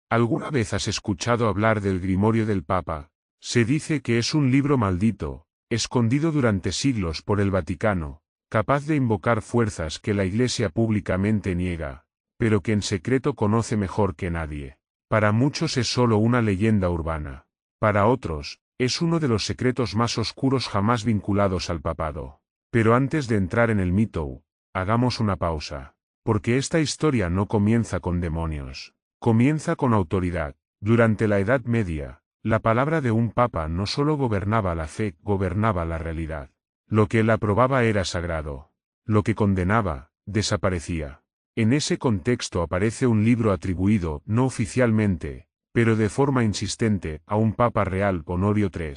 ¿Alguna vez has escuchado hablar del Grimorio del Papa? Se dice que es un libro maldito, escondido durante siglos por el Vaticano, capaz de invocar fuerzas que la Iglesia públicamente niega, pero que en secreto conoce mejor que nadie. Para muchos es solo una leyenda urbana. Para otros, es uno de los secretos más oscuros jamás vinculados al papado. Pero antes de entrar en el mito, hagamos una pausa. Porque esta historia no comienza con demonios. Comienza con autoridad. Durante la Edad Media, la palabra de un papa no solo gobernaba la fe, gobernaba la realidad. Lo que él aprobaba era sagrado. Lo que condenaba, desaparecía. En ese contexto aparece un libro atribuido, no oficialmente, pero de forma insistente, a un papa real, Honorio III.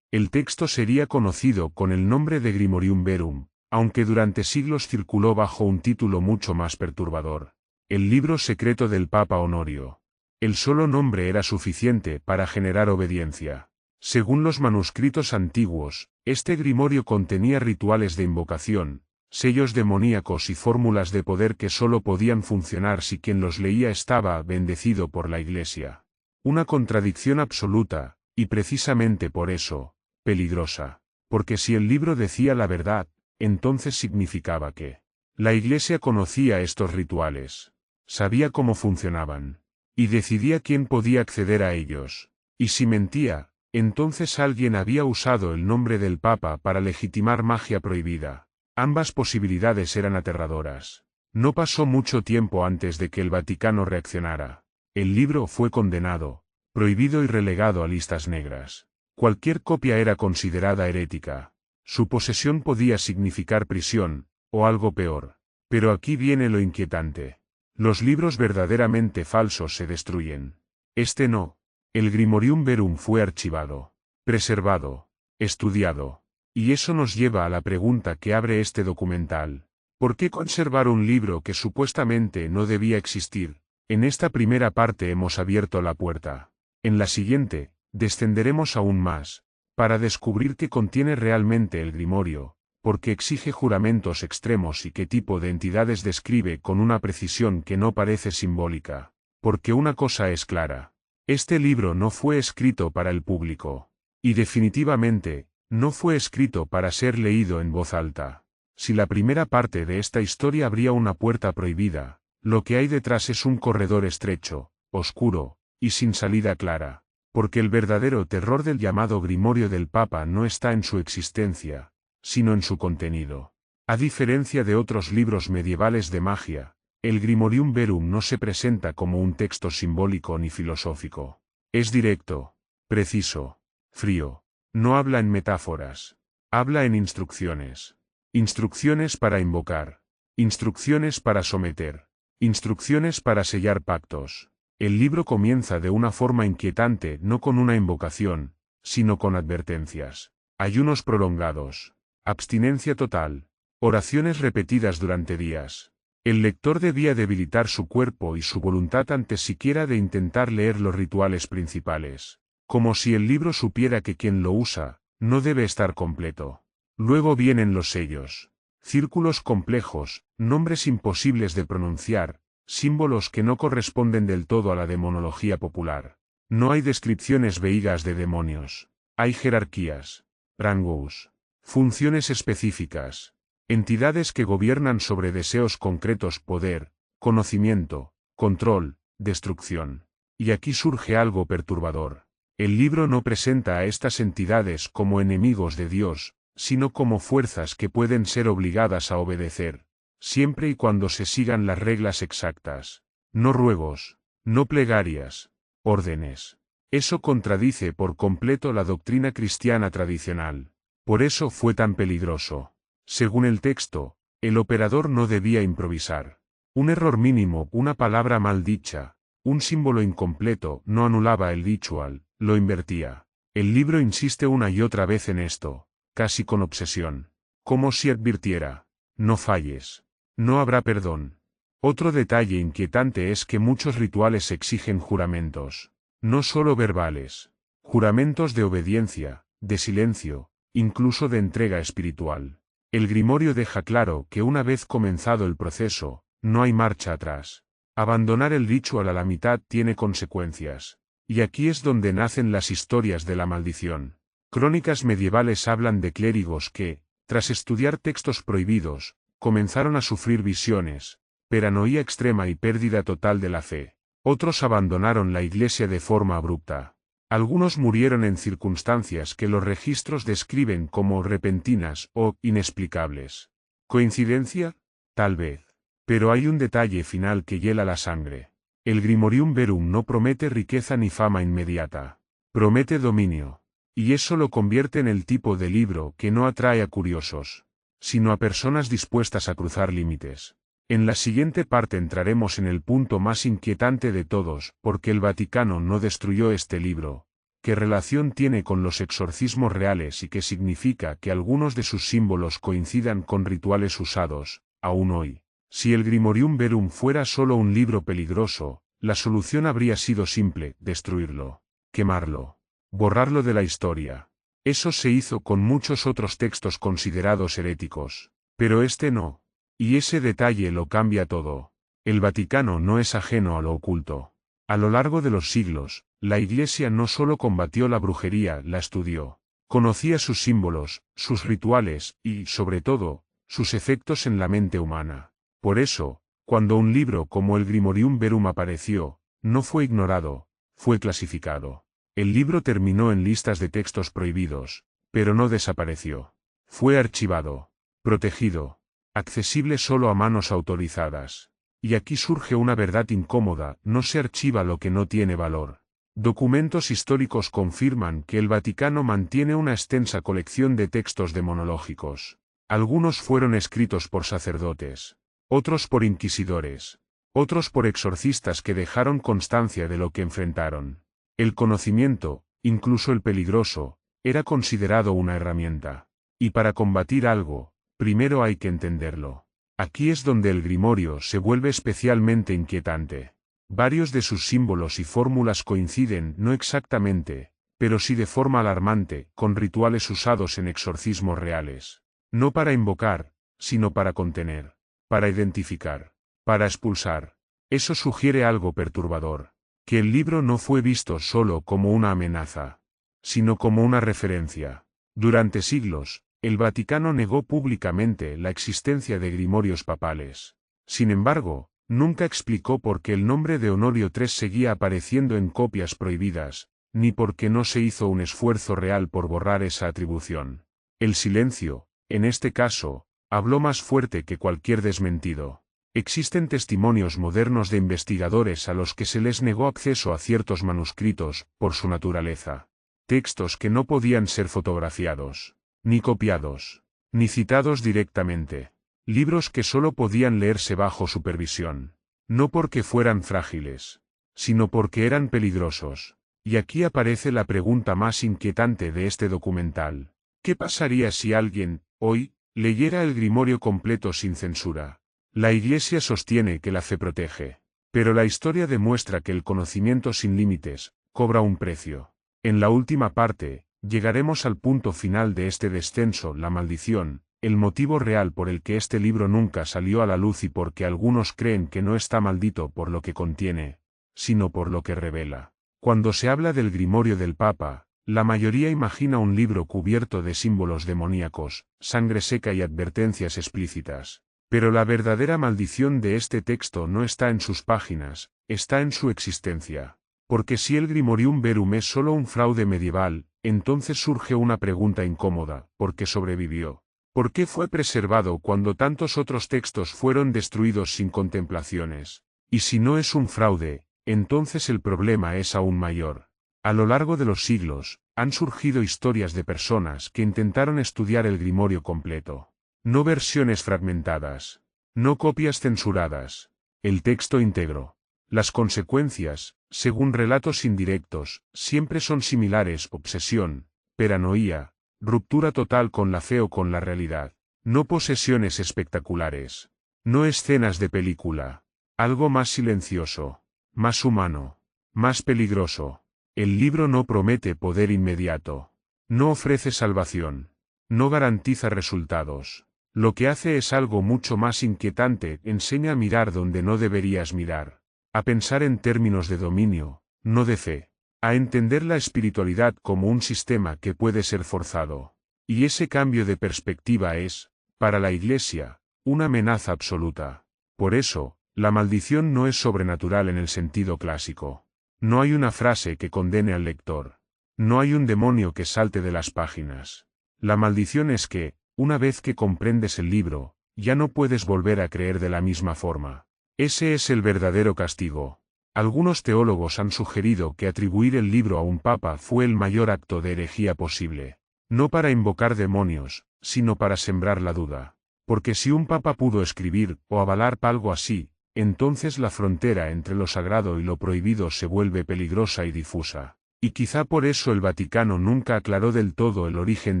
El texto sería conocido con el nombre de Grimorium Verum, aunque durante siglos circuló bajo un título mucho más perturbador. El libro secreto del Papa Honorio. El solo nombre era suficiente para generar obediencia. Según los manuscritos antiguos, este grimorio contenía rituales de invocación, sellos demoníacos y fórmulas de poder que solo podían funcionar si quien los leía estaba bendecido por la Iglesia. Una contradicción absoluta, y precisamente por eso, peligrosa. Porque si el libro decía la verdad, entonces significaba que la Iglesia conocía estos rituales, sabía cómo funcionaban, y decidía quién podía acceder a ellos. Y si mentía, entonces alguien había usado el nombre del Papa para legitimar magia prohibida. Ambas posibilidades eran aterradoras. No pasó mucho tiempo antes de que el Vaticano reaccionara. El libro fue condenado, prohibido y relegado a listas negras. Cualquier copia era considerada herética. Su posesión podía significar prisión, o algo peor. Pero aquí viene lo inquietante. Los libros verdaderamente falsos se destruyen. Este no. El Grimorium Verum fue archivado, preservado, estudiado. Y eso nos lleva a la pregunta que abre este documental. ¿Por qué conservar un libro que supuestamente no debía existir? En esta primera parte hemos abierto la puerta. En la siguiente, descenderemos aún más, para descubrir qué contiene realmente el Grimorio, porque exige juramentos extremos y qué tipo de entidades describe con una precisión que no parece simbólica. Porque una cosa es clara. Este libro no fue escrito para el público. Y definitivamente, no fue escrito para ser leído en voz alta. Si la primera parte de esta historia abría una puerta prohibida, lo que hay detrás es un corredor estrecho, oscuro, y sin salida clara. Porque el verdadero terror del llamado Grimorio del Papa no está en su existencia, sino en su contenido. A diferencia de otros libros medievales de magia, el Grimorium Verum no se presenta como un texto simbólico ni filosófico. Es directo, preciso, frío. No habla en metáforas. Habla en instrucciones. Instrucciones para invocar. Instrucciones para someter. Instrucciones para sellar pactos. El libro comienza de una forma inquietante, no con una invocación, sino con advertencias. Ayunos prolongados. Abstinencia total. Oraciones repetidas durante días. El lector debía debilitar su cuerpo y su voluntad antes siquiera de intentar leer los rituales principales. Como si el libro supiera que quien lo usa, no debe estar completo. Luego vienen los sellos. Círculos complejos, nombres imposibles de pronunciar, símbolos que no corresponden del todo a la demonología popular. No hay descripciones veígas de demonios. Hay jerarquías, rangos, funciones específicas, entidades que gobiernan sobre deseos concretos: poder, conocimiento, control, destrucción. Y aquí surge algo perturbador. El libro no presenta a estas entidades como enemigos de Dios, sino como fuerzas que pueden ser obligadas a obedecer, siempre y cuando se sigan las reglas exactas. No ruegos, no plegarias, órdenes. Eso contradice por completo la doctrina cristiana tradicional. Por eso fue tan peligroso. Según el texto, el operador no debía improvisar. Un error mínimo, una palabra mal dicha, un símbolo incompleto, no anulaba el ritual, lo invertía. El libro insiste una y otra vez en esto, casi con obsesión. Como si advirtiera: no falles. No habrá perdón. Otro detalle inquietante es que muchos rituales exigen juramentos. No solo verbales. Juramentos de obediencia, de silencio, incluso de entrega espiritual. El Grimorio deja claro que una vez comenzado el proceso, no hay marcha atrás. Abandonar el ritual a la mitad tiene consecuencias. Y aquí es donde nacen las historias de la maldición. Crónicas medievales hablan de clérigos que, tras estudiar textos prohibidos, comenzaron a sufrir visiones, paranoia extrema y pérdida total de la fe. Otros abandonaron la iglesia de forma abrupta. Algunos murieron en circunstancias que los registros describen como repentinas o inexplicables. ¿Coincidencia? Tal vez. Pero hay un detalle final que hiela la sangre. El Grimorium Verum no promete riqueza ni fama inmediata. Promete dominio. Y eso lo convierte en el tipo de libro que no atrae a curiosos, sino a personas dispuestas a cruzar límites. En la siguiente parte entraremos en el punto más inquietante de todos, porque el Vaticano no destruyó este libro. ¿Qué relación tiene con los exorcismos reales y qué significa que algunos de sus símbolos coincidan con rituales usados, aún hoy? Si el Grimorium Verum fuera solo un libro peligroso, la solución habría sido simple: destruirlo, quemarlo, borrarlo de la historia. Eso se hizo con muchos otros textos considerados heréticos. Pero este no. Y ese detalle lo cambia todo. El Vaticano no es ajeno a lo oculto. A lo largo de los siglos, la Iglesia no solo combatió la brujería, la estudió. Conocía sus símbolos, sus rituales y, sobre todo, sus efectos en la mente humana. Por eso, cuando un libro como el Grimorium Verum apareció, no fue ignorado, fue clasificado. El libro terminó en listas de textos prohibidos, pero no desapareció. Fue archivado, protegido, accesible solo a manos autorizadas. Y aquí surge una verdad incómoda: no se archiva lo que no tiene valor. Documentos históricos confirman que el Vaticano mantiene una extensa colección de textos demonológicos. Algunos fueron escritos por sacerdotes, otros por inquisidores, otros por exorcistas que dejaron constancia de lo que enfrentaron. El conocimiento, incluso el peligroso, era considerado una herramienta. Y para combatir algo, primero hay que entenderlo. Aquí es donde el Grimorio se vuelve especialmente inquietante. Varios de sus símbolos y fórmulas coinciden, no exactamente, pero sí de forma alarmante, con rituales usados en exorcismos reales. No para invocar, sino para contener, para identificar, para expulsar. Eso sugiere algo perturbador: que el libro no fue visto solo como una amenaza, sino como una referencia. Durante siglos, el Vaticano negó públicamente la existencia de grimorios papales. Sin embargo, nunca explicó por qué el nombre de Honorio III seguía apareciendo en copias prohibidas, ni por qué no se hizo un esfuerzo real por borrar esa atribución. El silencio, en este caso, habló más fuerte que cualquier desmentido. Existen testimonios modernos de investigadores a los que se les negó acceso a ciertos manuscritos, por su naturaleza. Textos que no podían ser fotografiados, ni copiados, ni citados directamente. Libros que solo podían leerse bajo supervisión. No porque fueran frágiles, sino porque eran peligrosos. Y aquí aparece la pregunta más inquietante de este documental. ¿Qué pasaría si alguien, hoy, leyera el Grimorio completo sin censura? La Iglesia sostiene que la fe protege. Pero la historia demuestra que el conocimiento sin límites cobra un precio. En la última parte, llegaremos al punto final de este descenso: la maldición, el motivo real por el que este libro nunca salió a la luz y por qué algunos creen que no está maldito por lo que contiene, sino por lo que revela. Cuando se habla del Grimorio del Papa, la mayoría imagina un libro cubierto de símbolos demoníacos, sangre seca y advertencias explícitas. Pero la verdadera maldición de este texto no está en sus páginas, está en su existencia. Porque si el Grimorium Verum es solo un fraude medieval, entonces surge una pregunta incómoda: ¿por qué sobrevivió? ¿Por qué fue preservado cuando tantos otros textos fueron destruidos sin contemplaciones? Y si no es un fraude, entonces el problema es aún mayor. A lo largo de los siglos, han surgido historias de personas que intentaron estudiar el Grimorio completo. No versiones fragmentadas. No copias censuradas. El texto íntegro. Las consecuencias, según relatos indirectos, siempre son similares: obsesión, paranoia, ruptura total con la fe o con la realidad. No posesiones espectaculares. No escenas de película. Algo más silencioso, más humano, más peligroso. El libro no promete poder inmediato. No ofrece salvación. No garantiza resultados. Lo que hace es algo mucho más inquietante: enseña a mirar donde no deberías mirar. a pensar en términos de dominio, no de fe, a entender la espiritualidad como un sistema que puede ser forzado. Y ese cambio de perspectiva es, para la Iglesia, una amenaza absoluta. Por eso, la maldición no es sobrenatural en el sentido clásico. No hay una frase que condene al lector. No hay un demonio que salte de las páginas. La maldición es que, una vez que comprendes el libro, ya no puedes volver a creer de la misma forma. Ese es el verdadero castigo. Algunos teólogos han sugerido que atribuir el libro a un papa fue el mayor acto de herejía posible. No para invocar demonios, sino para sembrar la duda. Porque si un papa pudo escribir o avalar algo así, entonces la frontera entre lo sagrado y lo prohibido se vuelve peligrosa y difusa. Y quizá por eso el Vaticano nunca aclaró del todo el origen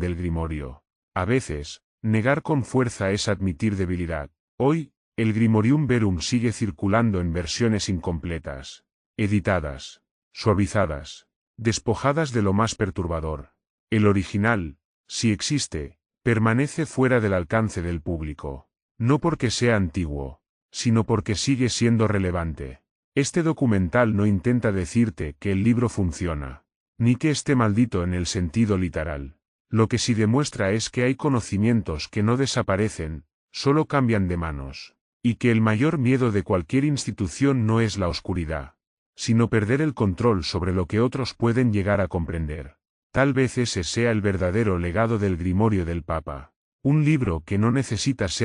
del Grimorio. A veces, negar con fuerza es admitir debilidad. Hoy, el Grimorium Verum sigue circulando en versiones incompletas, editadas, suavizadas, despojadas de lo más perturbador. El original, si existe, permanece fuera del alcance del público. No porque sea antiguo, sino porque sigue siendo relevante. Este documental no intenta decirte que el libro funciona, ni que esté maldito en el sentido literal. Lo que sí demuestra es que hay conocimientos que no desaparecen, solo cambian de manos. Y que el mayor miedo de cualquier institución no es la oscuridad, sino perder el control sobre lo que otros pueden llegar a comprender. Tal vez ese sea el verdadero legado del Grimorio del Papa. Un libro que no necesita ser